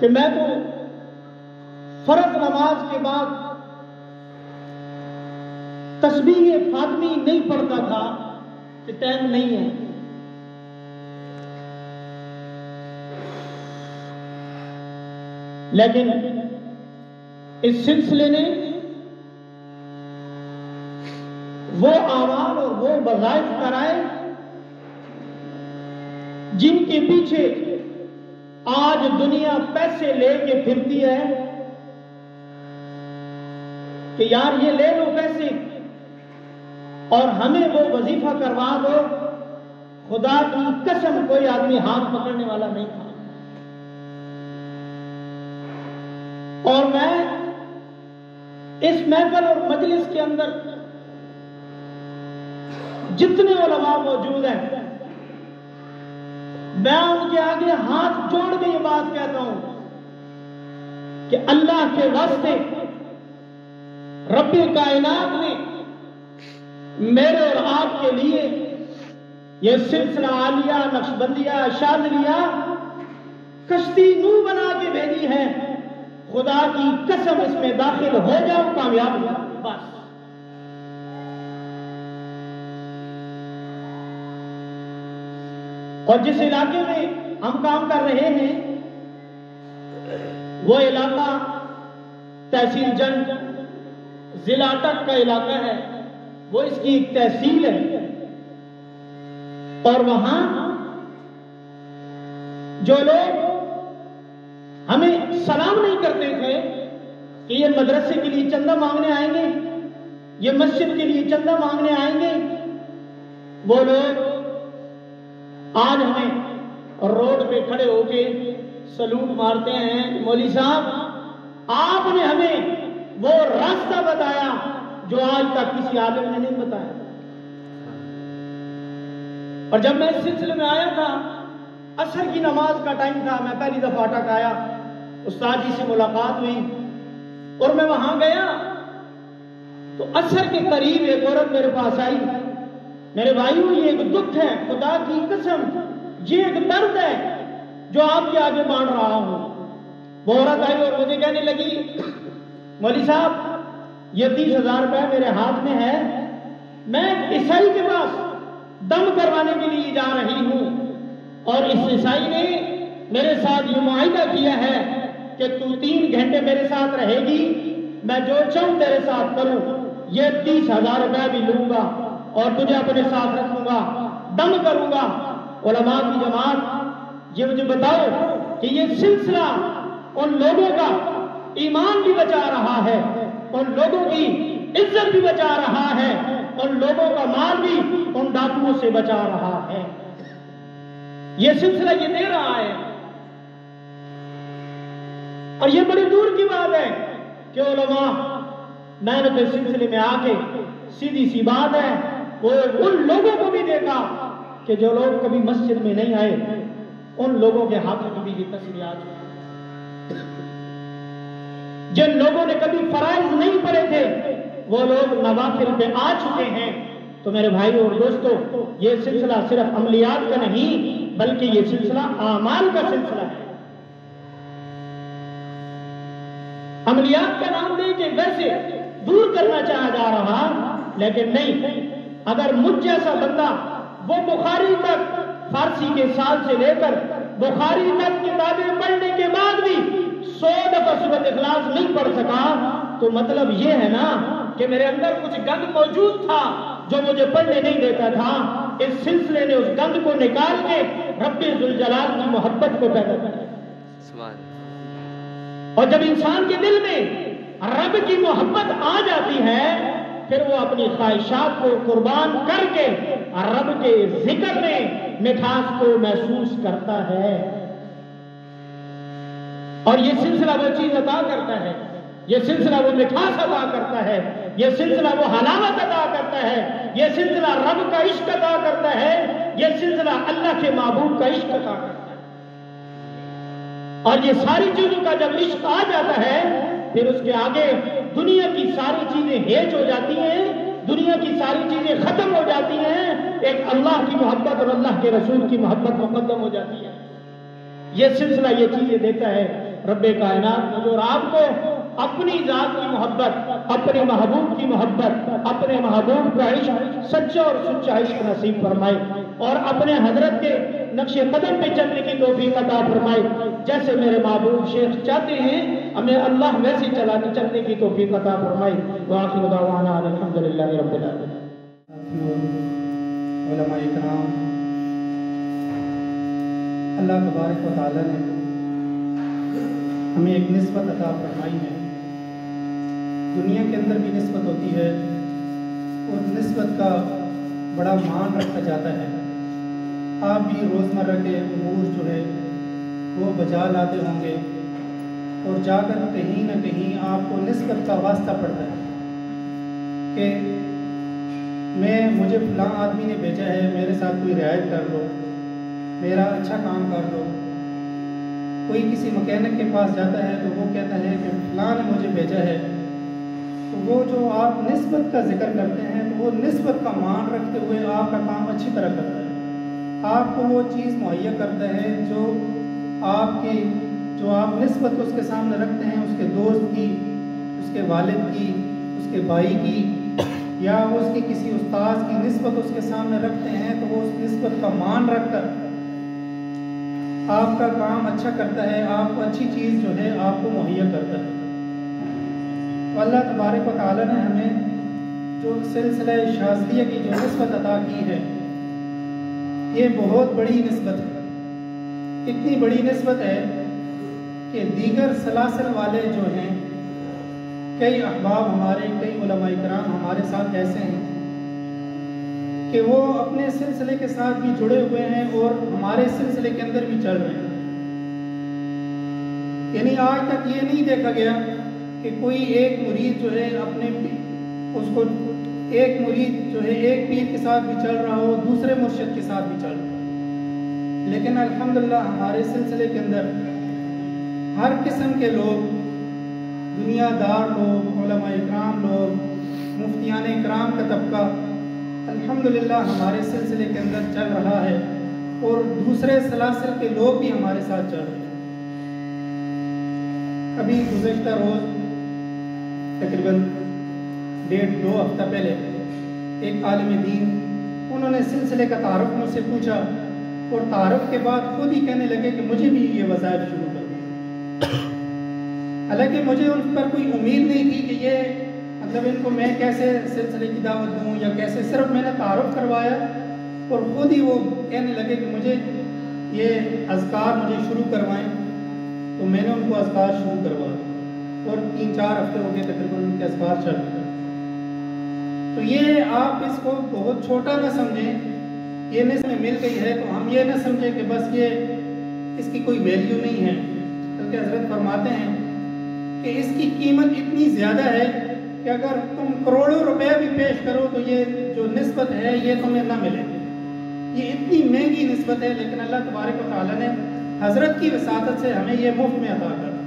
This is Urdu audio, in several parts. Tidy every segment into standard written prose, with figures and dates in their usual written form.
کہ میں تو فرض نماز کے بعد تسبیح فاطمی نہیں پڑھتا تھا کہ ٹائم نہیں ہے. لیکن اس سلسلے نے وہ اعمال اور وہ وظائف کرائے جن کے پیچھے آج دنیا پیسے لے کے پھرتی ہے کہ یار یہ لے لو پیسے اور ہمیں وہ وظیفہ کروا دو. خدا کی قسم کوئی آدمی ہاتھ پکڑنے والا نہیں تھا. اور میں اس محفل اور مجلس کے اندر جتنے علماء موجود ہیں میں ان کے آگے ہاتھ جوڑ کے یہ بات کہتا ہوں کہ اللہ کے واسطے رب کائنات نے میرے اور آپ کے لیے یہ سلسلہ عالیہ نقشبندیہ شاذلیہ کشتی نو بنا کے بھیجی ہے. خدا کی قسم اس میں داخل ہو جاؤ کامیاب ہو بس. اور جس علاقے میں ہم کام کر رہے ہیں وہ علاقہ تحصیل جنگ ضلع اٹک کا علاقہ ہے. وہ اس کی ایک تحصیل ہے اور وہاں جو لوگ ہمیں سلام نہیں کرتے تھے کہ یہ مدرسے کے لیے چندہ مانگنے آئیں گے, یہ مسجد کے لیے چندہ مانگنے آئیں گے, وہ لوگ آج ہمیں روڈ پہ کھڑے ہو کے سلوٹ مارتے ہیں. مولوی صاحب آپ نے ہمیں وہ راستہ بتایا جو آج تک کسی عالم نے نہیں بتایا. اور جب میں اس سلسلے میں آیا تھا عصر کی نماز کا ٹائم تھا, میں پہلی دفعہ اٹک آیا, استاد جی سے ملاقات ہوئی اور میں وہاں گیا تو عصر کے قریب ایک عورت میرے پاس آئی. میرے بھائیوں یہ ایک دکھ ہے, خدا کی قسم یہ ایک درد ہے جو آپ کے آگے بانٹ رہا ہوں. وہ عورت آئی اور مجھے کہنے لگی مولوی صاحب یہ 30,000 روپے میرے ہاتھ میں ہے, میں عیسائی کے پاس دم کروانے کے لیے جا رہی ہوں اور اس عیسائی نے میرے ساتھ یہ معاہدہ کیا ہے کہ تو 3 گھنٹے میرے ساتھ رہے گی, میں جو چاہوں تیرے ساتھ کروں, یہ 30,000 روپے بھی لوں گا اور تجھے اپنے ساتھ رکھوں گا, دم کروں گا. علماء کی جماعت یہ مجھے بتاؤ کہ یہ سلسلہ ان لوگوں کا ایمان بھی بچا رہا ہے, ان لوگوں کی عزت بھی بچا رہا ہے, ان لوگوں کا مال بھی ان ڈاکوؤں سے بچا رہا ہے. یہ سلسلہ یہ دے رہا ہے. اور یہ بڑی دور کی بات ہے کہ علماء محنت کے سلسلے میں آ کے سیدھی سی بات ہے وہ ان لوگوں کو بھی دیکھا کہ جو لوگ کبھی مسجد میں نہیں آئے, ان لوگوں کے ہاتھوں میں بھی یہ تصویرات ہیں. جن لوگوں نے کبھی فرائض نہیں پڑھے تھے وہ لوگ نوافل پہ آ چکے ہیں. تو میرے بھائیوں اور دوستوں یہ سلسلہ صرف عملیات کا نہیں بلکہ یہ سلسلہ اعمال کا سلسلہ ہے. عملیات کا نام دے کے ویسے دور کرنا چاہا جا رہا لیکن نہیں. اگر مجھ جیسا بندہ وہ بخاری تک فارسی کے سال سے لے کر بخاری تک کتابیں پڑھنے کے بعد بھی 100 دفعہ سورۃ اخلاص نہیں پڑھ سکا تو مطلب یہ ہے نا کہ میرے اندر کچھ گند موجود تھا جو مجھے پڑھنے نہیں دیتا تھا. اس سلسلے نے اس گند کو نکال کے رب ذوالجلال کی محبت کو پیدا کیا. اور جب انسان کے دل میں رب کی محبت آ جاتی ہے پھر وہ اپنی خواہشات کو قربان کر کے رب کے ذکر میں مٹھاس کو محسوس کرتا ہے. اور یہ سلسلہ وہ چیز عطا کرتا ہے, یہ سلسلہ وہ مٹھاس عطا کرتا ہے, یہ سلسلہ وہ حلاوت عطا کرتا ہے, یہ سلسلہ رب کا عشق عطا کرتا ہے, یہ سلسلہ اللہ کے محبوب کا عشق عطا کرتا ہے. اور یہ ساری چیزوں کا جب عشق آ جاتا ہے پھر اس کے آگے دنیا کی ساری چیزیں ہیج ہو جاتی ہیں, دنیا کی ساری چیزیں ختم ہو جاتی ہیں, ایک اللہ کی محبت اور اللہ کے رسول کی محبت مقدم ہو جاتی ہے. یہ سلسلہ یہ چیزیں دیتا ہے. رب کائنات مجھے اور آپ کو اپنی ذات کی محبت، اپنے محبوب کی محبت، اپنے محبوب کا عشق، سچا اور سچا عشق نصیب فرمائے، اور اپنے حضرت کے نقش قدم پہ چلنے کی توفیق عطا فرمائے۔ جیسے میرے محبوب شیخ چاہتے ہیں ہمیں اللہ ویسے چلنے کی توفیق عطا فرمائے۔ وآخر دعوانا الحمدللہ رب العالمین۔ علماء اکرام، اللہ تبارک و تعالیٰ نے ہمیں ایک نسبت عطا فرمائی ہے۔ دنیا کے اندر بھی نسبت ہوتی ہے اور نسبت کا بڑا مان رکھا جاتا ہے۔ آپ بھی روزمرہ کے امور جو ہے وہ بجا لاتے ہوں گے، اور جا کر کہیں نہ کہیں آپ کو نسبت کا واسطہ پڑتا ہے کہ مجھے فلاں آدمی نے بھیجا ہے، میرے ساتھ کوئی رعایت کر لو، میرا اچھا کام کر لو۔ کوئی کسی مکینک کے پاس جاتا ہے تو وہ کہتا ہے کہ فلاں نے مجھے بھیجا ہے، تو وہ جو آپ نسبت کا ذکر کرتے ہیں تو وہ نسبت کا مان رکھتے ہوئے آپ کا کام اچھی طرح کرتا ہے، آپ کو وہ چیز مہیا کرتا ہے جو آپ نسبت اس کے سامنے رکھتے ہیں، اس کے دوست کی، اس کے والد کی، اس کے بھائی کی، یا اس کی کسی استاذ کی نسبت اس کے سامنے رکھتے ہیں، تو وہ اس نسبت کا مان رکھ کر آپ کا کام اچھا کرتا ہے، آپ کو اچھی چیز جو ہے آپ کو مہیا کرتا ہے۔ تو اللہ تبارک و تعالیٰ نے ہمیں جو سلسلہ شاذلیہ کی جو نسبت عطا کی ہے، یہ بہت بڑی نسبت ہے۔ اتنی بڑی نسبت ہے کہ دیگر سلاسل والے جو ہیں، کئی احباب ہمارے، کئی علماء کرام ہمارے ساتھ ایسے ہیں کہ وہ اپنے سلسلے کے ساتھ بھی جڑے ہوئے ہیں اور ہمارے سلسلے کے اندر بھی چل رہے ہیں۔ یعنی آج تک یہ نہیں دیکھا گیا کہ کوئی ایک مرید جو ہے ایک مرید جو ہے ایک پیر کے ساتھ بھی چل رہا ہو، دوسرے مرشد کے ساتھ بھی چل رہا ہو۔ لیکن الحمدللہ ہمارے سلسلے کے اندر ہر قسم کے لوگ، دنیا دار لوگ، علماء اکرام لوگ، مفتیان اکرام کا طبقہ الحمدللہ ہمارے سلسلے کے اندر چل رہا ہے، اور دوسرے سلاسل کے لوگ بھی ہمارے ساتھ چل رہے ہیں۔ ابھی گزشتہ روز تقریباً 1.5-2 ہفتہ پہلے ایک عالم دین، انہوں نے سلسلے کا تعارف مجھ سے پوچھا، اور تعارف کے بعد خود ہی کہنے لگے کہ مجھے بھی یہ وظائف شروع کر دیں۔ حالانکہ مجھے ان پر کوئی امید نہیں تھی کہ یہ مطلب ان کو میں کیسے سلسلے کی دعوت دوں یا کیسے، صرف میں نے تعارف کروایا اور خود ہی وہ کہنے لگے کہ مجھے یہ اذکار مجھے شروع کروائیں، تو میں نے ان کو اذکار شروع کروا، اور 3-4 ہفتے ہو گئے تقریباً ان کے اذکار چل رہے۔ تو یہ آپ اس کو بہت چھوٹا نہ سمجھیں، یہ نسبت مل گئی ہے تو ہم یہ نہ سمجھیں کہ بس یہ اس کی کوئی ویلیو نہیں ہے، بلکہ حضرت فرماتے ہیں کہ اس کی قیمت اتنی زیادہ ہے کہ اگر تم کروڑوں روپے بھی پیش کرو تو یہ جو نسبت ہے یہ تمہیں نہ ملے۔ یہ اتنی مہنگی نسبت ہے، لیکن اللہ تبارک و تعالیٰ نے حضرت کی وساطت سے ہمیں یہ مفت میں عطا کر۔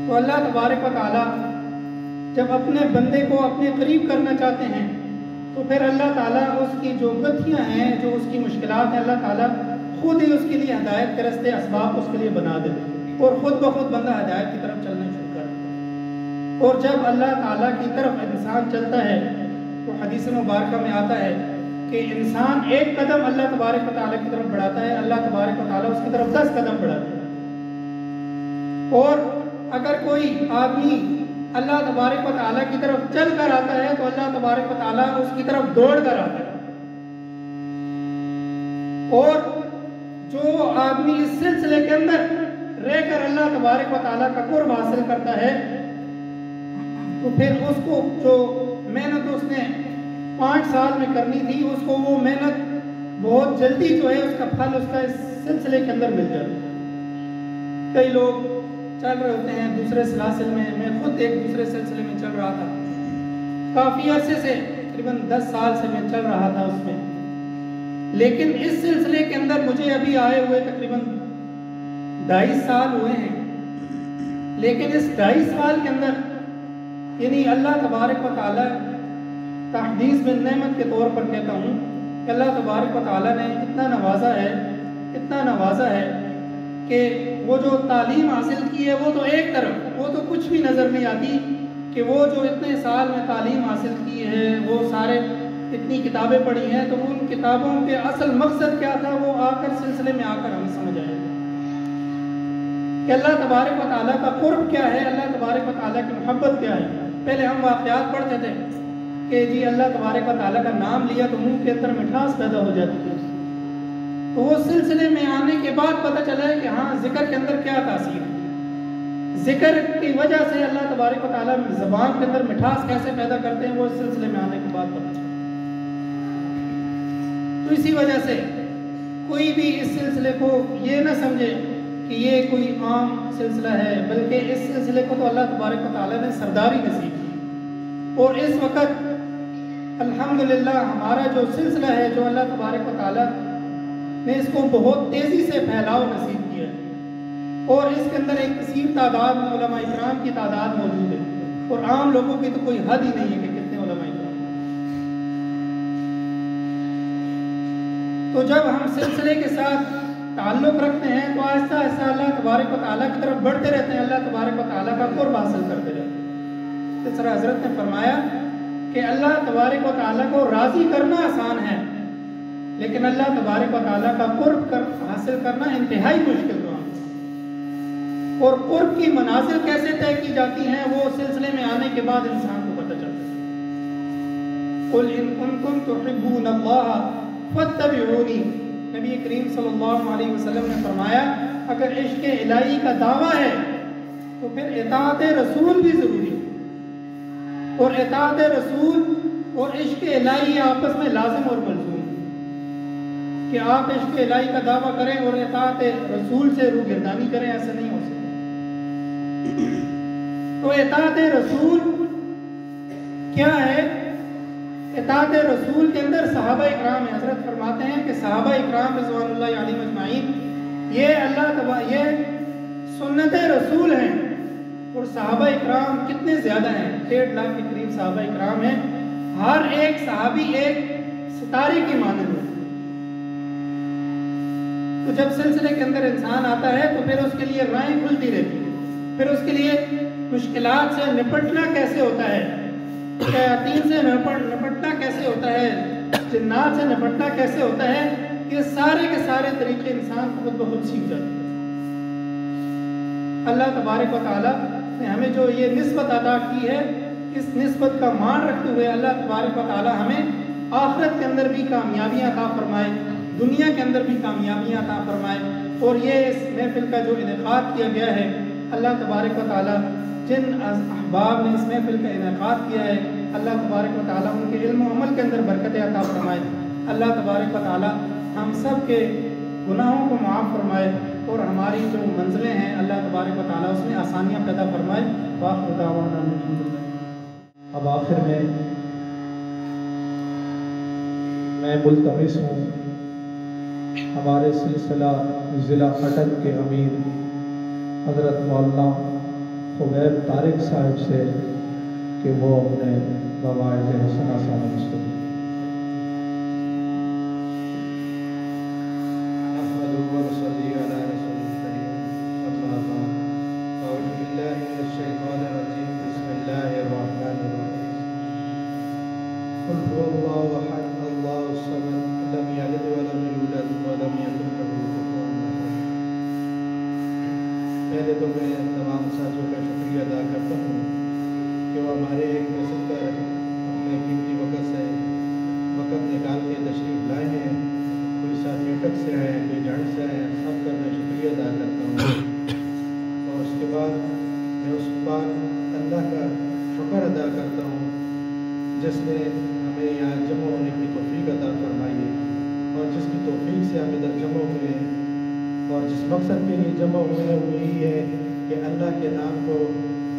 تو اللہ تبارک و تعالیٰ جب اپنے بندے کو اپنے قریب کرنا چاہتے ہیں تو پھر اللہ تعالیٰ اس کی جو گتھیاں ہیں، جو اس کی مشکلات ہیں، اللہ تعالیٰ خود ہی اس کے لیے ہدایت کے راستے اسباب اس کے لیے بنا دیتے، اور خود بخود بندہ ہدایت کی طرف چلنا شروع کر دیتا۔ اور جب اللہ تعالیٰ کی طرف انسان چلتا ہے تو حدیث مبارکہ میں آتا ہے کہ انسان ایک قدم اللہ تبارک و تعالیٰ کی طرف بڑھاتا ہے، اللہ تبارک و تعالیٰ اس کی طرف 10 قدم بڑھاتا ہے۔ اور اگر کوئی آدمی اللہ تبارک و تعالیٰ کی طرف چل کر آتا ہے تو اللہ تبارک و تعالیٰ اس کی طرف دوڑ کر آتا ہے۔ اور جو آدمی اس سلسلے کے اندر رہ کر اللہ تبارک و تعالیٰ کا قرب حاصل کرتا ہے تو پھر اس کو جو محنت اس نے 5 سال میں کرنی تھی، اس کو وہ محنت بہت جلدی جو ہے اس کا پھل اس کا اس سلسلے کے اندر مل جاتا ہے۔ کئی لوگ چل رہے ہوتے ہیں دوسرے سلاسل میں، میں خود ایک دوسرے سلسلے میں چل رہا تھا، کافی عرصے سے تقریباً 10 سال سے میں چل رہا تھا اس میں، لیکن اس سلسلے کے اندر مجھے ابھی آئے ہوئے تقریباً 2.5 سال ہوئے ہیں۔ لیکن اس 2.5 سال کے اندر یعنی اللہ تبارک و تعالیٰ تحدیث بن نعمت کے طور پر کہتا ہوں کہ اللہ تبارک و تعالیٰ نے اتنا نوازا ہے کہ وہ جو تعلیم حاصل کی ہے وہ تو ایک طرف، وہ تو کچھ بھی نظر نہیں آتی کہ وہ جو اتنے سال میں تعلیم حاصل کی ہے، وہ سارے اتنی کتابیں پڑھی ہیں، تو ان کتابوں کے اصل مقصد کیا تھا وہ آ کر سلسلے میں آ کر ہمیں سمجھ آئے کہ اللہ تبارک و تعالیٰ کا قرب کیا ہے، اللہ تبارک و تعالیٰ کی محبت کیا ہے۔ پہلے ہم واقعات پڑھتے تھے کہ جی اللہ تبارک و تعالیٰ کا نام لیا تو منہ کے اندر مٹھاس پیدا ہو جاتی ہے، تو وہ سلسلے میں آنے کے بعد پتہ چلا ہے کہ ہاں ذکر کے اندر کیا تاثیر ہے، ذکر کی وجہ سے اللہ تبارک و تعالیٰ زبان کے اندر مٹھاس کیسے پیدا کرتے ہیں وہ اس سلسلے میں آنے کے بعد پتہ چلا۔ تو اسی وجہ سے کوئی بھی اس سلسلے کو یہ نہ سمجھے کہ یہ کوئی عام سلسلہ ہے، بلکہ اس سلسلے کو تو اللہ تبارک و تعالیٰ نے سرداری نصیب کی، اور اس وقت الحمدللہ ہمارا جو سلسلہ ہے جو اللہ تبارک و تعالیٰ نے اس کو بہت تیزی سے پھیلاؤ نصیب کیا ہے، اور اس کے اندر ایک کثیر تعداد میں علماء اکرام کی تعداد موجود ہے، اور عام لوگوں کی تو کوئی حد ہی نہیں ہے کہ کتنے علماء اکرام۔ تو جب ہم سلسلے کے ساتھ تعلق رکھتے ہیں تو آہستہ آہستہ اللہ تبارک و تعالیٰ کی طرف بڑھتے رہتے ہیں، اللہ تبارک و تعالیٰ کا قرب حاصل کرتے رہتے ہیں۔ اس طرح حضرت نے فرمایا کہ اللہ تبارک و تعالیٰ کو راضی کرنا آسان ہے، لیکن اللہ تبارک و تعالیٰ کا قرب حاصل کرنا انتہائی مشکل کام ہے، اور قرب کی منازل کیسے طے کی جاتی ہیں وہ سلسلے میں آنے کے بعد انسان کو پتہ چلتا ہے۔ قُلْ إِن كُنتُمْ تُحِبُّونَ اللَّهَ فَاتَّبِعُونِي، نبی کریم صلی اللہ علیہ وسلم نے فرمایا اگر عشق الہی کا دعویٰ ہے تو پھر اطاعت رسول بھی ضروری ہے، اور اطاعت رسول اور عشق الہی آپس میں لازم اور ملزوم ہے کہ آپ عشق الہی کا دعویٰ کریں اور اطاعت رسول سے روگردانی کریں، ایسا نہیں ہو سکتا۔ تو اطاعت رسول کیا ہے؟ اطاعت رسول کے اندر صحابہ اکرام ہیں۔ حضرت فرماتے ہیں کہ صحابہ اکرام رضوان اللہ علیہم اجمعین یہ سنت رسول ہیں، اور صحابہ اکرام کتنے زیادہ ہیں، 1.5 لاکھ کے قریب صحابہ اکرام ہیں، ہر ایک صحابی ایک ستارے کی مانند ہے۔ تو جب سلسلے کے اندر انسان آتا ہے تو پھر اس کے لیے راہیں کھلتی رہتی ہیں، پھر اس کے لیے مشکلات سے نپٹنا کیسے ہوتا ہے، شیاطین سے نپٹنا کیسے ہوتا ہے، جنات سے نپٹنا کیسے ہوتا ہے، یہ سارے کے سارے طریقے انسان خود بخود سیکھ جاتے ہیں۔ اللہ تبارک و تعالیٰ نے ہمیں جو یہ نسبت عطا کی ہے، اس نسبت کا مان رکھتے ہوئے اللہ تبارک و تعالیٰ ہمیں آخرت کے اندر بھی کامیابیاں عطا فرمائے، دنیا کے اندر بھی کامیابیاں عطا فرمائے۔ اور یہ اس محفل کا جو انعقاد کیا گیا ہے، اللہ تبارک و تعالیٰ جن احباب نے اس محفل کا انعقاد کیا ہے، اللہ تبارک و تعالیٰ ان کے علم و عمل کے اندر برکت عطا فرمائے۔ اللہ تبارک و تعالیٰ ہم سب کے گناہوں کو معاف فرمائے، اور ہماری جو منزلیں ہیں اللہ تبارک و تعالیٰ اس میں آسانیاں پیدا فرمائے۔ وآخر دعوانا الحمدللہ۔ اب آخر میں ملتمس ہوں ہمارے سلسلہ ضلع اٹک کے امیر حضرت مولانا خبیب طارق صاحب سے کہ وہ اپنے مواعظ حسنہ ثابت سنیں۔ پہلے تو میں تمام ساتھیوں کا شکریہ ادا کرتا ہوں کہ وہ ہمارے ایک نسل پر اپنے قیمتی وقت نکال کے تشریف لائے ہیں۔ کوئی ساتھی اٹک سے آئے ہیں، کوئی جھنڈ سے آئے ہیں، سب کا میں شکریہ ادا کرتا ہوں، اور اس کے بعد میں اس پاک اللہ کا شکر ادا کرتا ہوں جس نے ہمیں یہاں جمع ہونے کی توفیق عطا فرمائی ہے، اور جس کی توفیق سے ہم ادھر جمع ہوئے ہیں، اور جس مقصد کے لیے جمع ہوئے ہیں وہ یہی ہے کہ اللہ کے نام کو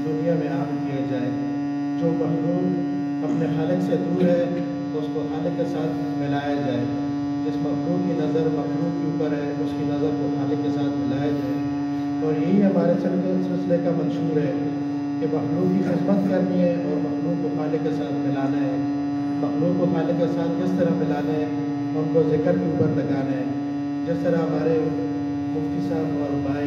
دنیا میں عام کیا جائے۔ جو مخلوق اپنے خالق سے دور ہے اس کو خالق کے ساتھ ملایا جائے، جس مخلوق کی نظر مخلوق کے اوپر ہے اس کی نظر کو خالق کے ساتھ ملایا جائے۔ اور یہی ہمارے سلسلے کا منشور ہے کہ مخلوق کی خدمت کرنی ہے اور مخلوق کو خالق کے ساتھ ملانا ہے۔ مخلوق کو خالق کے ساتھ کس طرح ملانا ہے، ان کو ذکر کے اوپر لگانا ہے، جس طرح ہمارے مفتی صاحب اور بھائی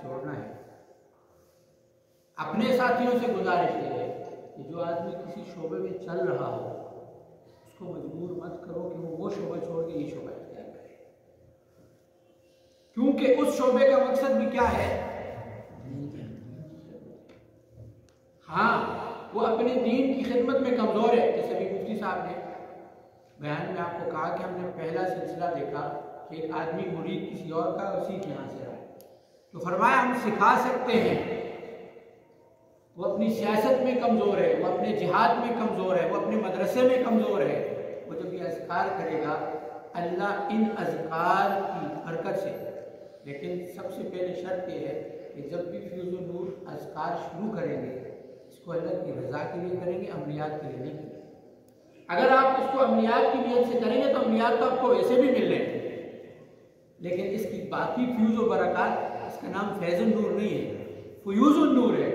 چھوڑنا ہے. اپنے ساتھیوں سے گزارش یہ ہے کہ جو آدمی کسی شعبے میں چل رہا ہو اس کو مجبور مت کرو کہ وہ شعبہ چھوڑ کے یہ شعبہ اختیار کرے، کیونکہ اس شعبے کا مقصد بھی کیا ہے؟ ہاں وہ اپنے دین کی خدمت میں کمزور ہے. جیسے بھی مفتی صاحب نے بیان میں آپ کو کہا کہ ہم نے پہلا سلسلہ دیکھا کہ ایک آدمی مرید کسی اور کا اسی کے یہاں سے رہا، تو فرمایا ہم سکھا سکتے ہیں. وہ اپنی سیاست میں کمزور ہے، وہ اپنے جہاد میں کمزور ہے، وہ اپنے مدرسے میں کمزور ہے، وہ جب یہ اذکار کرے گا اللہ ان اذکار کی برکت سے. لیکن سب سے پہلے شرط یہ ہے کہ جب بھی فیوز النور اذکار شروع کریں گے اس کو اللہ کی رضا کے لیے کریں گے، عملیات کے لیے نہیں کریں گے. اگر آپ اس کو عملیات کی نیت سے کریں گے تو عملیات تو آپ کو ویسے بھی مل رہے ہیں، لیکن اس کی باقی فیوز و برکات، اس کا نام فیض النور نہیں ہے، فیوز النور ہے.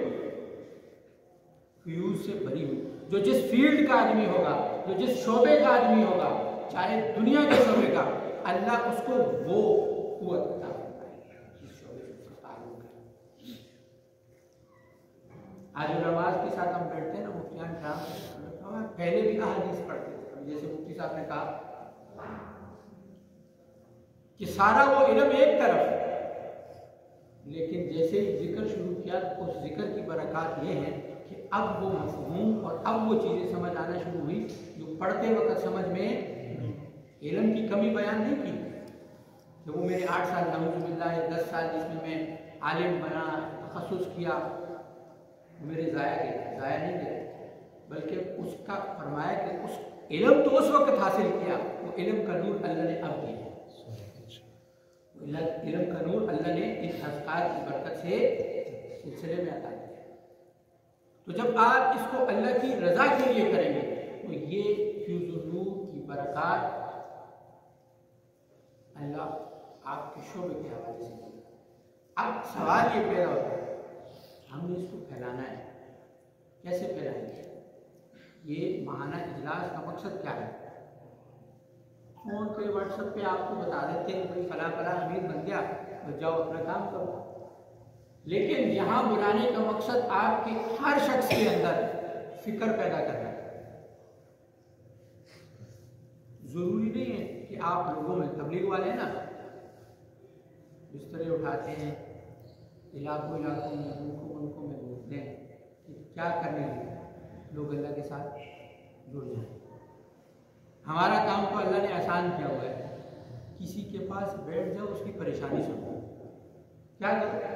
فیوز سے بھری ہوئی، جو جس فیلڈ کا آدمی ہوگا، جو جس شعبے کا آدمی ہوگا، چاہے دنیا کے شعبے کا، اللہ اس کو وہ قوت عطا کرتا ہے جس شعبے سے اس کا تعلق ہے. آج نماز کے ساتھ ہم بیٹھتے ہیں نا، مفتیان کرام پہلے بھی احادیث پڑھتے تھے. جیسے مفتی صاحب نے کہا کہ سارا وہ علم ایک طرف، لیکن جیسے ہی ذکر شروع کیا تو اس ذکر کی برکات یہ ہے کہ اب وہ مفہوم اور اب وہ چیزیں سمجھ آنا شروع ہوئی جو پڑھتے وقت سمجھ میں علم کی کمی بیان نہیں کی. کہ وہ میرے 8 سال نعوذ باللہ 10 سال جس میں میں عالم بنا، تخصص کیا، میرے ضائع نہیں گئے، بلکہ اس کا فرمایا کہ اس علم تو اس وقت حاصل کیا، وہ علم کا نور اللہ نے اب دیا. علم کا نور اللہ نے اس اذکار کی برکت سے سلسلے میں عطا کیا. تو جب آپ اس کو اللہ کی رضا کے لیے کریں گے تو یہ فیوز النور کی برکات اللہ آپ کے شعبے کے حوالے سے. اب سوال یہ پیدا ہوتا ہے ہم نے اس کو پھیلانا ہے، کیسے پھیلائیں گے؟ یہ ماہانہ اجلاس کا مقصد کیا ہے؟ فون پہ واٹس ایپ پہ آپ کو بتا دیتے ہیں بھائی فلاں فلاں امیر بن گیا، بس جاؤ اپنا کام کرو. لیکن یہاں بلانے کا مقصد آپ کے ہر شخص کے اندر فکر پیدا کرنا ہے. ضروری نہیں ہے کہ آپ لوگوں میں تبلیغ والے ہیں نا، بسترے اٹھاتے ہیں علاقوں میں ملکوں میں گھومتے ہیں کہ کیا کرنے لگے لوگ اللہ کے ساتھ جڑ جائیں. ہمارا کام تو اللہ نے آسان کیا ہوا ہے، کسی کے پاس بیٹھ جاؤ اس کی پریشانی سنو. کیا کرو؟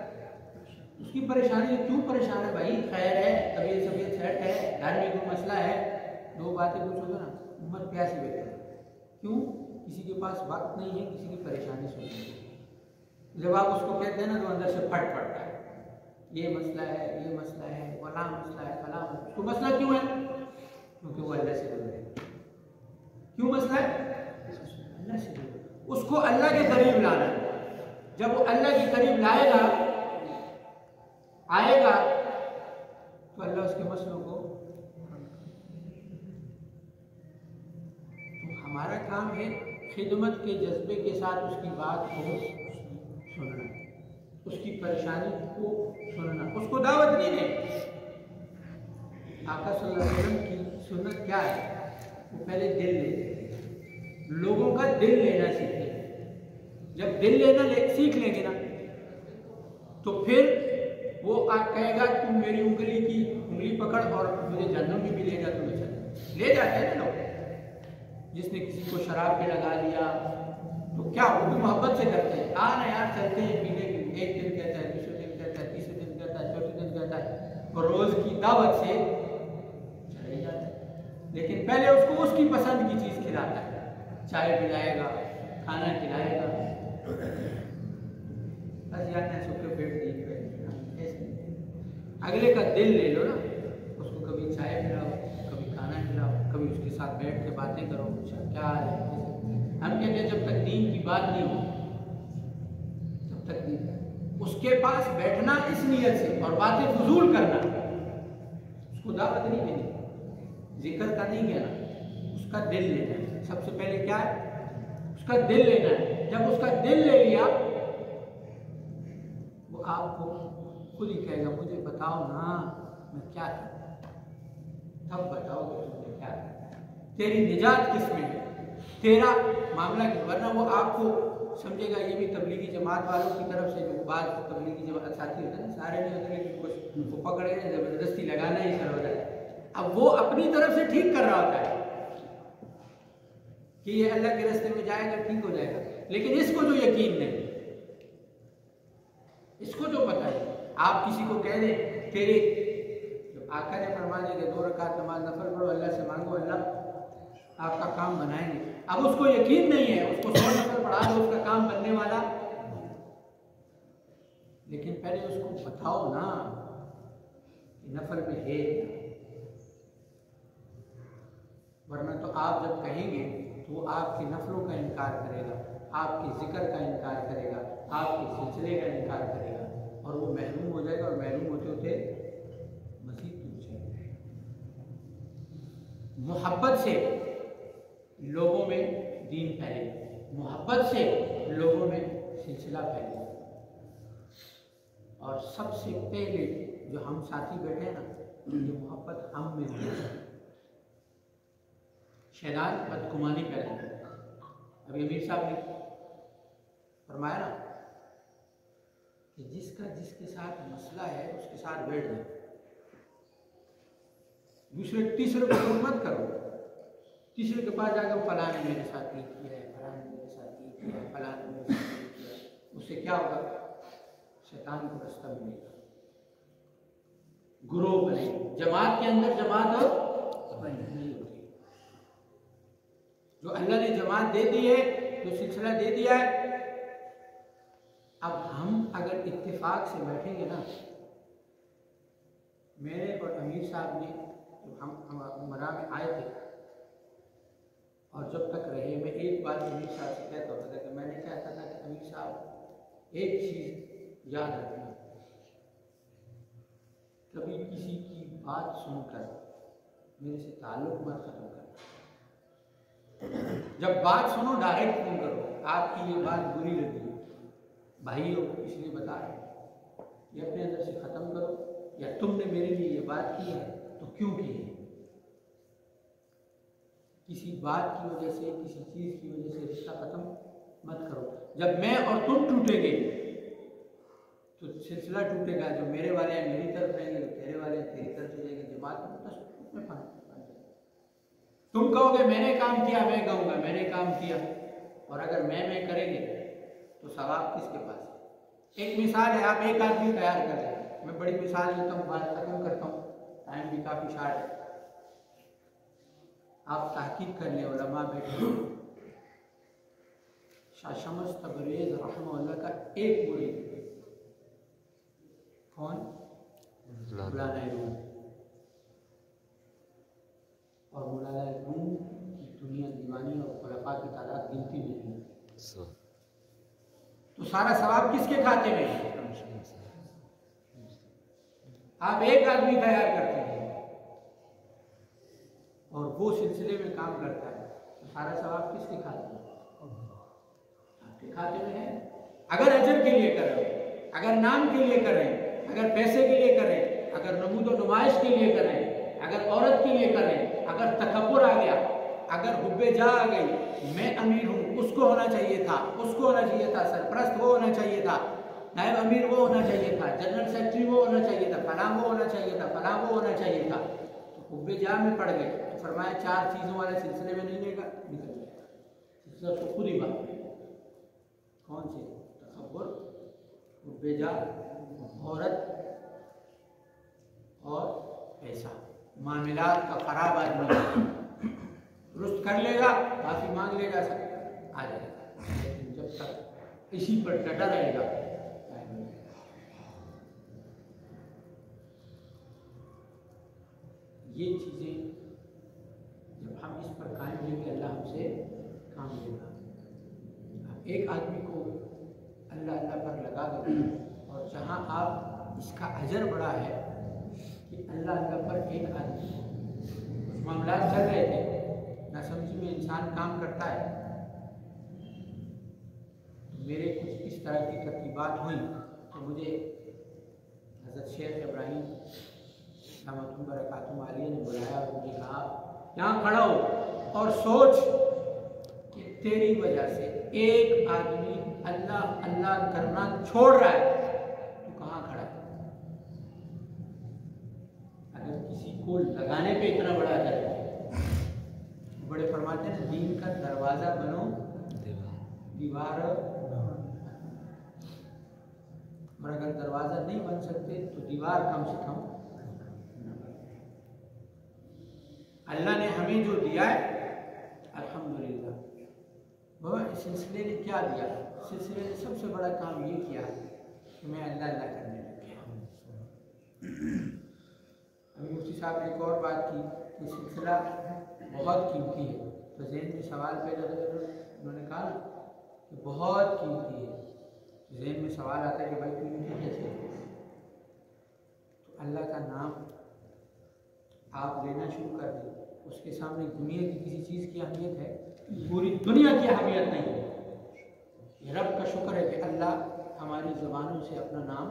اس کی پریشانی ہے، کیوں پریشان ہے بھائی؟ خیر ہے، طبیعت سیٹ ہے، گھر میں کوئی مسئلہ ہے، 2 باتیں پوچھو گے نا امت پیاسی بیٹھے. کیوں؟ کسی کے پاس وقت نہیں ہے کسی کی پریشانی سننے کی. جب آپ اس کو کہتے ہیں نا تو اندر سے پھٹ پڑتا ہے، یہ مسئلہ ہے، یہ مسئلہ ہے، فلاں مسئلہ ہے، فلاں مسئلہ. تو مسئلہ کیوں ہے؟ کیونکہ وہ اللہ سے گزرے. کیوں مسئلہ ہے؟ اللہ سے گزرے. اس کو اللہ کے قریب لانا ہے. جب وہ اللہ کے قریب آئے گا تو اللہ اس کے مسئلوں کو. تو ہمارا کام ہے خدمت کے جذبے کے ساتھ اس کی بات کو سننا، اس کی پریشانی کو سننا، اس کو دعوت نہیں دے. آقا صلی اللہ علیہ وسلم کی سنت کیا ہے؟ وہ پہلے دل لیتے، لوگوں کا دل لینا سیکھیں. جب دل لینا سیکھ لیں گے نا تو پھر وہ کہے گا تم میری انگلی پکڑ اور مجھے جہنم میں بھی لے جا. تمہیں چل لے جاتے ہیں نا لوگ. جس نے کسی کو شراب پہ لگا لیا تو کیا وہ بھی محبت سے کرتے ہیں، نا یار چلتے ہیں پینے کے. ایک دن کہتا ہے، دوسرے دن کہتا ہے، تیسرے دن کہتا ہے، چوتھے دن کہتا ہے، اور روز کی دعوت سے چلے جاتا ہے. لیکن پہلے اس کو اس کی پسند کی چیز کھلاتا ہے، چائے پلائے گا، کھانا کھلائے گا. بس جانا ہے سکے پیٹ نہیں. اگلے کا دل لے لو نا، اس کو کبھی چائے پلاؤ، کبھی کھانا کھلاؤ، کبھی اس کے ساتھ بیٹھ کے باتیں کرو. کیا حال ہے؟ ہم کہتے ہیں جب تک دین کی بات نہیں ہو تب تک نہیں. اس کے پاس بیٹھنا اس نیت سے اور باتیں فضول کرنا، اس کو دعوت نہیں دینی، ذکر کا نہیں کہنا، اس کا دل لینا ہے. سب سے پہلے کیا ہے؟ اس کا دل لینا ہے. جب اس کا دل لے لیا وہ آپ کو خود ہی کہے گا مجھے بتاؤ نا میں کیا کروں، تب بتاؤ کہ تم نے کیا کرنا، تیری نجات کس میں ہے، تیرا معاملہ کیا، ورنہ وہ آپ کو سمجھے گا یہ بھی تبلیغی جماعت والوں کی طرف سے جو بعض تبلیغی جماعت ساتھی ہوتے ہیں سارے نہیں ہوتے لیکن کچھ وہ پکڑ گئے زبردستی لگانا ہی سر ہوتا ہے، اب وہ اپنی طرف سے ٹھیک کر رہا ہوتا ہے کہ یہ اللہ کے راستے میں جائے گا ٹھیک ہو جائے گا، لیکن اس کو جو یقین نہیں، اس کو جو پتہ ہے، آپ کسی کو کہہ دیں تیرے آقا نے فرما دیا کہ 2 رکعت نماز نفل پڑھو، اللہ سے مانگو، اللہ آپ کا کام بنائیں گے، اب اس کو یقین نہیں ہے، اس کو 100 نفل پڑھا دو اس کا کام بننے والا، لیکن پہلے اس کو بتاؤ نا کہ نفل میں ہے، ورنہ تو آپ جب کہیں گے تو وہ آپ کے نفلوں کا انکار کرے گا، آپ کے ذکر کا انکار کرے گا، آپ کے سلسلے کا انکار کرے گا، اور وہ محروم ہو جائے گا، اور محروم ہوتے ہوتے مزید ٹوٹ جائے گا۔ محبت سے لوگوں میں دین پھیلے، محبت سے لوگوں میں سلسلہ پھیلے، اور سب سے پہلے جو ہم ساتھی بیٹھے ہیں نا یہ محبت ہم میں ہونی چاہیے۔ شیطان بدگمانی پیدا کرتا ہے، ابھی امیر صاحب نے فرمایا نا کہ جس کے ساتھ مسئلہ ہے اس کے ساتھ بیٹھ جائے، دوسرے تیسرے کو مت کرو، تیسرے کے پاس جا کے فلاں نے میرے ساتھ یہ کیا ہے، فلاں نے میرے ساتھ یہ کیا ہے، فلاں نے میرے ساتھ یہ کیا ہے، اس سے کیا ہوگا، شیطان کو رستہ ملے گا، گروہ بنے گا، جماعت کے اندر جماعت نہیں ہوتی، جو اللہ نے جماعت دے دی ہے، جو سلسلہ دے دیا ہے، اب ہم اگر اتفاق سے بیٹھیں گے نا، میرے اور امیر صاحب نے جب ہم مرا میں آئے تھے اور جب تک رہے، میں ایک بات امیر صاحب سے کہتا ہوتا تھا کہ میں نے کہتا تھا کہ امیر صاحب ایک چیز یاد رکھنا، کبھی کسی کی بات سن کر میرے سے تعلق مت ختم کرنا، جب بات سنو ڈائریکٹ فون کرو، آپ کی یہ بات بری لگی بھائیوں اس لیے بتا رہے ہیں، یہ اپنے اندر سے ختم کرو، یا تم نے میرے لیے یہ بات کی ہے تو کیوں کی ہے، کسی بات کی وجہ سے کسی چیز کی وجہ سے رشتہ ختم مت کرو، جب میں اور تم ٹوٹیں گے تو سلسلہ ٹوٹے گا، جو میرے والے ہیں میری طرف رہیں گے، تیرے والے ہیں تیری طرف چلیں گے، جماعت میں تم کہو گے میں نے کام کیا، میں کہوں گا میں نے کام کیا، اور اگر میں کریں گے تو ثواب کس کے پاس ہے؟ ایک مثال ہے، آپ ایک آدمی تیار کر لیں، میں بڑی مثال لیتا ہوں، بات ختم کرتا ہوں، ٹائم بھی کافی شارٹ ہے، آپ تحقیق کر لیں، علماء بیٹھے، شاہ شمس تبریز رحمہ اللہ کا ایک مرید، کون؟ مولانا روم، اور مولانا روم کی دنیا دیوانی اور خلفاء کی تعداد گنتی میں نہیں، تو سارا ثواب کس کے کھاتے میں ہے؟ آپ ایک آدمی تیار کرتے ہیں اور وہ سلسلے میں کام کرتا ہے، تو سارا ثواب کس کے کھاتے میں؟ آپ کے کھاتے میں ہے۔ اگر اجر کے لیے کر رہے ہیں، اگر نام کے لیے کر رہے ہیں، اگر پیسے کے لیے کر رہے ہیں، اگر نمود و نمائش کے لیے کر رہے ہیں، اگر عورت کے لیے کر رہے ہیں، اگر تکبر آ گیا، اگر حب جا آ گئی، میں امیر ہوں، اس کو ہونا چاہیے تھا، اس کو ہونا چاہیے تھا، سرپرست وہ ہونا چاہیے تھا، نائب امیر وہ ہونا چاہیے تھا، جنرل سیکرٹری وہ ہونا چاہیے تھا، فلاں وہ ہونا چاہیے تھا، فلاں وہ ہونا چاہیے تھا، تو حب جا میں پڑ گئے، تو فرمایا 4 چیزوں والے سلسلے میں نہیں لے گا، نکل جائے گا، سلسلہ تو خود ہی بات ہے، کون سی؟ تکبر، حب جا، عورت اور پیسہ، معاملات کا خراب آدمی درست کر لے گا، معافی مانگ لے گا، سب آ جائے گا، لیکن جب تک اسی پر ڈٹا رہے گا، یہ چیزیں جب ہم اس پر قائم رہیں گے اللہ ہم سے کام لے گا۔ ایک آدمی کو اللہ اللہ پر لگا دو، اور جہاں آپ اس کا اجر بڑا ہے کہ اللہ اللہ پر ایک آدمی، کچھ معاملات چل رہے تھے، نہ سمجھی میں انسان کام کرتا ہے، تو میرے کچھ اس طرح کی ترتیبات ہوئیں تو مجھے حضرت شیخ ابراہیم رحمۃ اللہ برکاتہ عالیہ نے بلایا اور مجھے کہا یہاں کھڑا ہو اور سوچ کہ تیری وجہ سے ایک آدمی اللہ اللہ کرنا چھوڑ رہا ہے، تو کہاں کھڑا ہے؟ اگر کسی کو لگانے پہ اتنا بڑا اجر ہے، بڑے فرماتے ہیں دین کا دروازہ بنو دیوار، اور اگر دروازہ نہیں بن سکتے تو دیوار کم سے کم اللہ نے ہمیں جو دیا ہے الحمدللہ۔ بابا اس سلسلے نے کیا دیا؟ سلسلے نے سب سے بڑا کام یہ کیا کہ میں اللہ اللہ کرنے لگ گیا۔ ابھی مفتی صاحب نے ایک اور بات کی کہ سلسلہ بہت قیمتی ہے، تو ذہن میں سوال پیدا ہوا، انہوں نے کہا کہ بہت قیمتی ہے، ذہن میں سوال آتا ہے کہ بھائی قیمتی کیسے؟ تو اللہ کا نام آپ لینا شروع کر دیں، اس کے سامنے دنیا کی کسی چیز کی اہمیت ہے؟ پوری دنیا کی اہمیت نہیں ہے۔ یہ رب کا شکر ہے کہ اللہ ہماری زبانوں سے اپنا نام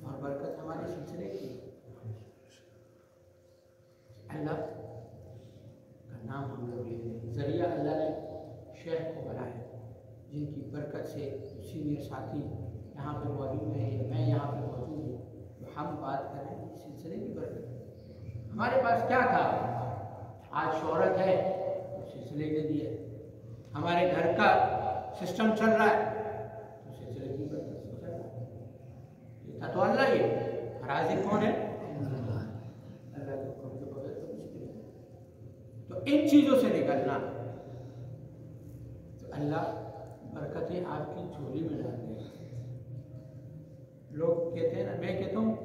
اور برکت ہمارے سلسلے کی، اللہ کا نام ہم لوگ لے لیں۔ ذریعہ اللہ نے شیخ کو بنایا جن کی برکت سے سینئر ساتھی یہاں پہ موجود ہیں یا میں یہاں پہ موجود ہوں، تو ہم بات کریں اس سلسلے کی برکت۔ ہمارے پاس کیا تھا؟ آج شہرت ہے تو سلسلے کے لیے، ہمارے گھر کا سسٹم چل رہا ہے تو سلسلے کی برکت سے چل رہا ہے۔ یہ تھا تو اللہ ہی، رازق کون ہے؟ اللہ کے حکم کے بغیر تو کچھ نہیں۔ تو ان چیزوں سے نکلنا تو اللہ برکتیں آپ کی جھولی میں ڈال دیں۔ لوگ کہتے ہیں نا، میں کہتا ہوں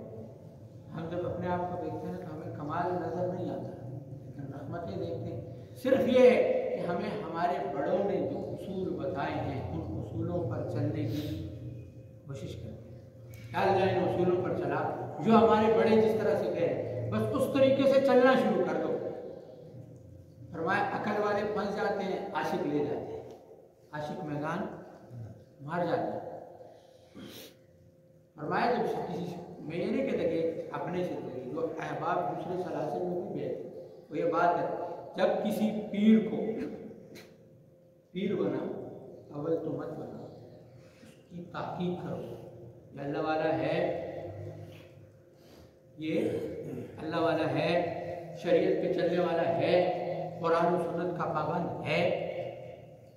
ہم جب اپنے آپ کو دیکھتے ہیں تو ہمیں کمال نظر نہیں آتا، لیکن رحمتیں دیکھتے ہیں۔ صرف یہ ہے کہ ہمیں ہمارے بڑوں نے جو اصول بتائے ہیں ان اصولوں پر چلنے کی کوشش کرتے ہیں۔ اللہ ان اصولوں پر چلا، جو ہمارے بڑے جس طرح سے گئے بس اس طریقے سے چلنا شروع کر دو۔ فرمایا عقل والے پھنس جاتے ہیں، عاشق لے جاتے ہیں، عاشق میدان مار جاتے ہیں۔ فرمایا جب کسی، میں یہ نہیں کہتا کہ اپنے سے تیری، جو احباب دوسرے سلاسل میں بھی بیٹھے وہ یہ بات ہے، جب کسی پیر کو پیر بنا اول تو مت بنا، اس کی تحقیق کرو، یہ اللہ والا ہے، یہ اللہ والا ہے، شریعت پہ چلنے والا ہے، قرآن و سنت کا پابند ہے،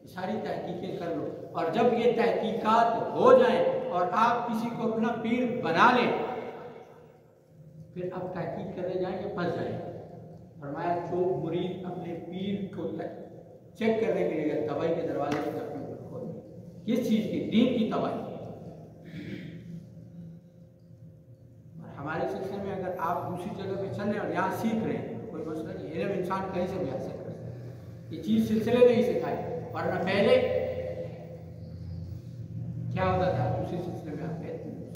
یہ ساری تحقیقیں کر لو۔ اور جب یہ تحقیقات ہو جائیں اور آپ کسی کو اپنا پیر بنا لیں، پھر آپ تحقیق کرنے جائیں گے پھنس جائیں گے۔ فرمایا جو مرید اپنے پیر کو چیک کرنے کے لیے تباہی کے دروازے سے اپنے کھول دیں، کس چیز کی؟ دین کی تباہی۔ اور ہمارے سلسلے میں اگر آپ دوسری جگہ پہ چل رہے ہیں اور یہاں سیکھ رہے ہیں تو کوئی مسئلہ نہیں، علم انسان کہیں سے بھی حاصل کر سکتا ہے، یہ چیز سلسلے نہیں سکھائی، ورنہ پہلے کیا ہوتا تھا دوسرے سلسلے میں آپ کہتے ہیں۔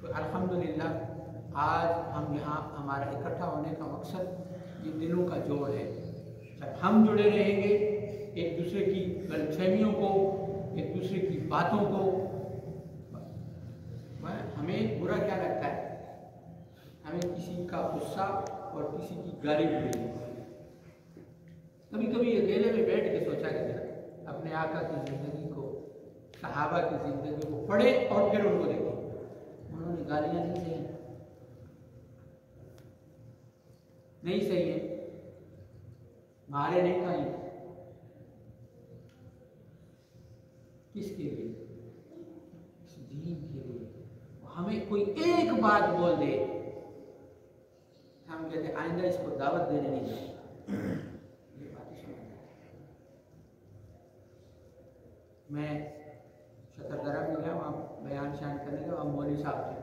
تو الحمدللہ آج ہم یہاں، ہمارا اکٹھا ہونے کا مقصد یہ دلوں کا جوڑ ہے۔ جب ہم جڑے رہیں گے ایک دوسرے کی غلط فہمیوں کو، ایک دوسرے کی باتوں کو، ہمیں برا کیا لگتا ہے؟ ہمیں کسی کا غصہ اور کسی کی گالی بری، کبھی کبھی اکیلے میں بیٹھ کے سوچا کہ اپنے آقا کی زندگی کو، صحابہ کی زندگی کو پڑھے اور پھر ان کو دیکھیں، انہوں نے گالیاں نہیں سہی، نہیں صحیح ہے، مارے نہیں کہیں، کس کے لیے؟ اس دین کے لیے۔ ہمیں کوئی ایک بات بول دے، ہم کہتے ہیں آئندہ اس کو دعوت دینے نہیں جاؤں۔ یہ بات میں شکردرہ میں گیا، وہاں بیان شان کرنے کے، وہاں مولوی صاحب تھے،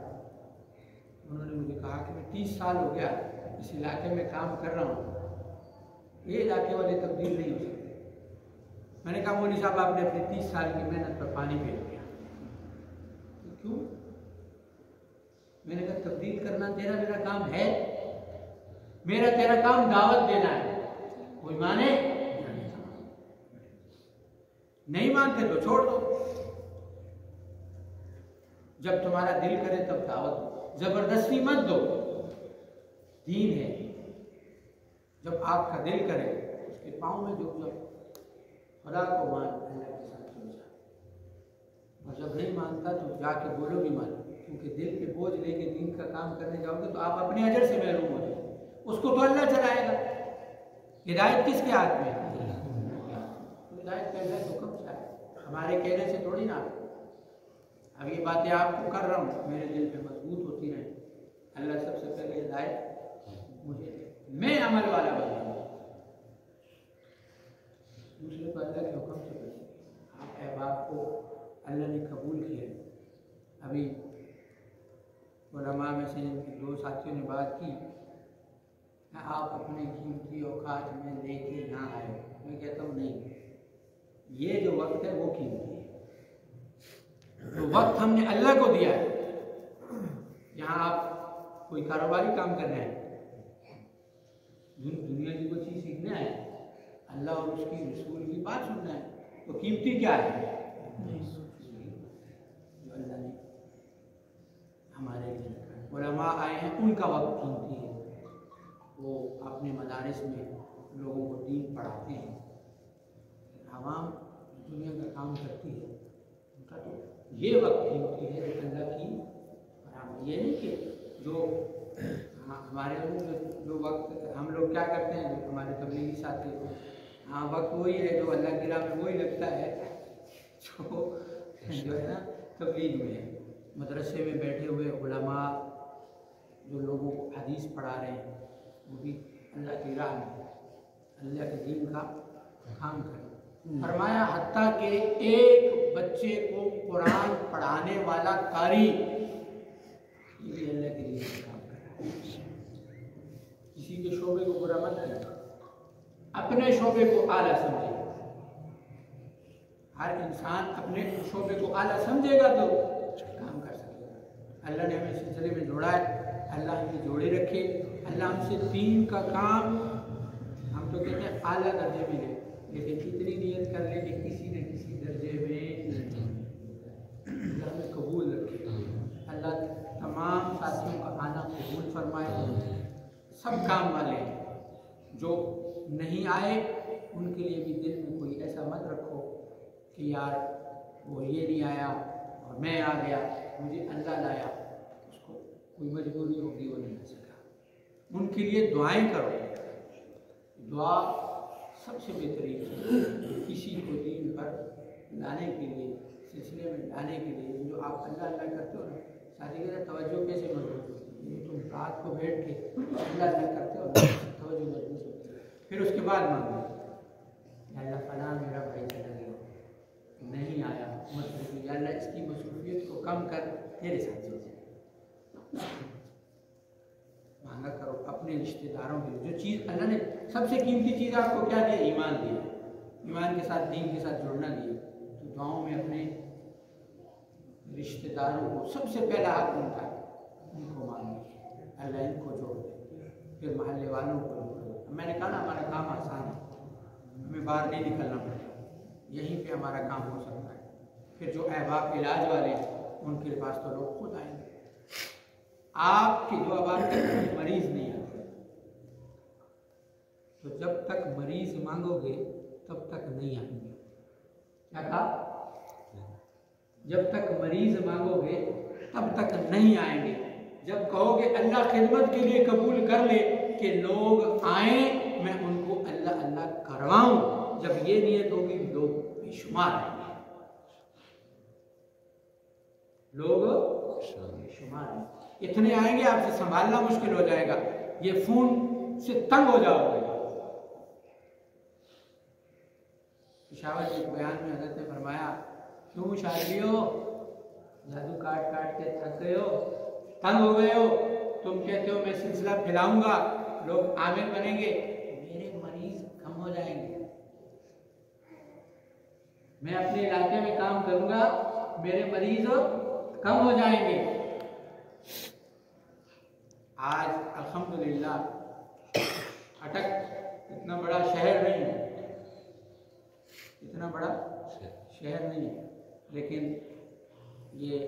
انہوں نے مجھے کہا کہ میں 30 سال ہو گیا اس علاقے میں کام کر رہا ہوں، یہ علاقے والے تبدیل نہیں ہو سکتے۔ میں نے کہا مولوی صاحب آپ نے اپنے 30 سال کی محنت پر پانی پھیر دیا، کیوں؟ میں نے کہا تبدیل کرنا تیرا میرا کام ہے، میرا تیرا کام دعوت دینا ہے، کوئی مانے نہیں مانتے تو چھوڑ دو۔ جب تمہارا دل کرے تب دعوت دو، زبردستی مت دو، دین ہے۔ جب آپ کا دل کرے اس کے پاؤں میں جھک جاؤ، خدا کو مان، اللہ کے ساتھ جڑ جاؤ، اور جب نہیں مانتا تو جا کے بولو بھی مان، کیونکہ دل پہ بوجھ لے کے دین کا کام کرنے جاؤ گے تو آپ اپنے اجر سے محروم ہو جائیں، اس کو تو اللہ چلائے گا۔ ہدایت کس کے ہاتھ میں ہے؟ ہدایت کا اللہ حکم چاہے، ہمارے کہنے سے تھوڑی نا۔ اب یہ باتیں آپ کو کر رہا ہوں، میرے دل پہ مضبوط ہوتی رہیں، اللہ سب سے پہلے ہدایت مجھے دے، میں عمل والا بن جاؤں، دوسرے کو اللہ کے حکم سے بچے۔ آپ احباب کو اللہ نے قبول کیا۔ ابھی علماء میں سے دو ساتھیوں نے بات کی کہ آپ اپنے قیمتی اوقات میں لے کے یہاں آئے، میں کہتا ہوں نہیں، یہ جو وقت ہے وہ قیمتی ہے، جو وقت ہم نے اللہ کو دیا ہے۔ یہاں آپ کوئی کاروباری کام کر رہے ہیں، دنیا کی کوئی چیز سیکھنا ہے، اللہ اور اس کی رسول کی بات سننا ہے، تو قیمتی کیا ہے؟ جو اللہ نے ہمارے لیے رکھا ہے۔ علماء آئے ہیں، ان کا وقت قیمتی ہے، وہ اپنے مدارس میں لوگوں کو دین پڑھاتے ہیں، عوام دنیا کا کام کرتی ہے، ان کا تو یہ وقت قیمتی ہے اللہ کی برابر۔ یہ نہیں کہ جو ہمارے جو وقت ہم لوگ کیا کرتے ہیں، جو ہمارے تبلیغی ساتھی ہیں، ہاں وقت وہی ہے جو اللہ کی راہ میں وہی لگتا ہے جو ہے نا تبلیغ میں ہے۔ مدرسے میں بیٹھے ہوئے علماء جو لوگوں کو حدیث پڑھا رہے ہیں، وہ بھی اللہ کی راہ میں اللہ کے دین کا کام کریں۔ فرمایا حتیٰ کہ ایک بچے کو قرآن پڑھانے والا قاری یہ بھی اللہ کے دین کا کام کر رہا ہے۔ کسی کے شعبے کو برا مت کریں، اپنے شعبے کو اعلیٰ سمجھے۔ ہر انسان اپنے شعبے کو اعلیٰ سمجھے گا تو کام کر سکے گا۔ اللہ نے ہمیں سلسلے میں جوڑا ہے، اللہ ہمیں جوڑے رکھے، اللہ ہم سے دین کا کام، ہم تو کہتے ہیں اعلیٰ درجے میں لے، لیکن اتنی نیت کر لے کہ کسی نہ کسی درجے میں اللہ ہمیں قبول رکھے۔ اللہ تمام ساتھیوں کا آنا قبول فرمائے۔ سب کام والے جو نہیں آئے ان کے لیے بھی دل میں کوئی ایسا مت رکھو کہ یار وہ یہ نہیں آیا اور میں آ گیا، مجھے اللہ لایا، اس کو کوئی مجبوری ہوگی وہ نہیں آ سکا۔ ان کے لیے دعائیں کرو، دعا سب سے بہترین ہے کسی کو دین پر لانے کے لیے، سلسلے میں لانے کے لیے۔ جو آپ اللہ اللہ کرتے ہو نا، ساتھی کہتے ہیں توجہ کیسے مضبوط ہوتی ہے، تم رات کو بیٹھ کے اللہ اللہ کرتے ہو توجہ مضبوط ہوتی ہے۔ پھر اس کے بعد مانگو، اللہ فلاں میرا بھائی چلا گیا، نہیں آیا، مصروفیت، یا اللہ اس کی مصروفیت کو کم کر، تیرے ساتھ چل جائے۔ مانگا کرو اپنے رشتہ داروں کے لیے۔ جو چیز اللہ نے سب سے قیمتی چیز آپ کو کیا دیا؟ ایمان دیا، ایمان کے ساتھ دین کے ساتھ جڑنا دیا، تو دعاؤں میں اپنے رشتہ داروں کو سب سے پہلا حق ان کا، ان کو مانگو، اللہ ان کو جوڑ دے، پھر محلے والوں کو جوڑ دے۔ میں نے کہا نا ہمارا کام آسان ہے، ہمیں باہر نہیں نکلنا پڑتا، یہیں پہ ہمارا کام ہو سکتا ہے۔ پھر جو احباب علاج والے ہیں ان کے پاس تو لوگ خود آئیں گے، آپ کی دعا بات تک مریض نہیں آتے، تو جب تک مریض مانگو گے تب تک نہیں آئیں گے۔ کیا کہا؟ جب تک مریض مانگو گے تب تک نہیں آئیں گے۔ جب کہو گے اللہ خدمت کے لیے قبول کر لے کہ لوگ آئیں، میں ان کو اللہ اللہ کرواؤں، جب یہ نیت ہوگی لوگ بے شمار آئیں گے، لوگ بے شمار آئیں گے، اتنے آئیں گے آپ سے سنبھالنا مشکل ہو جائے گا، یہ فون سے تنگ ہو جاؤ گے۔ پشاور کے بیان میں حضرت نے فرمایا، کیوں شادیوں جادو کاٹ کاٹ کے تھک گئے ہو، تنگ ہو گئے ہو، تم کہتے ہو میں سلسلہ پھیلاؤں گا، لوگ عامر بنیں گے، میرے مریض کم ہو جائیں گے، میں اپنے علاقے میں کام کروں گا، میرے مریض کم ہو جائیں گے۔ آج الحمدللہ اٹک اتنا بڑا شہر نہیں ہے، اتنا بڑا شہر نہیں ہے، لیکن یہ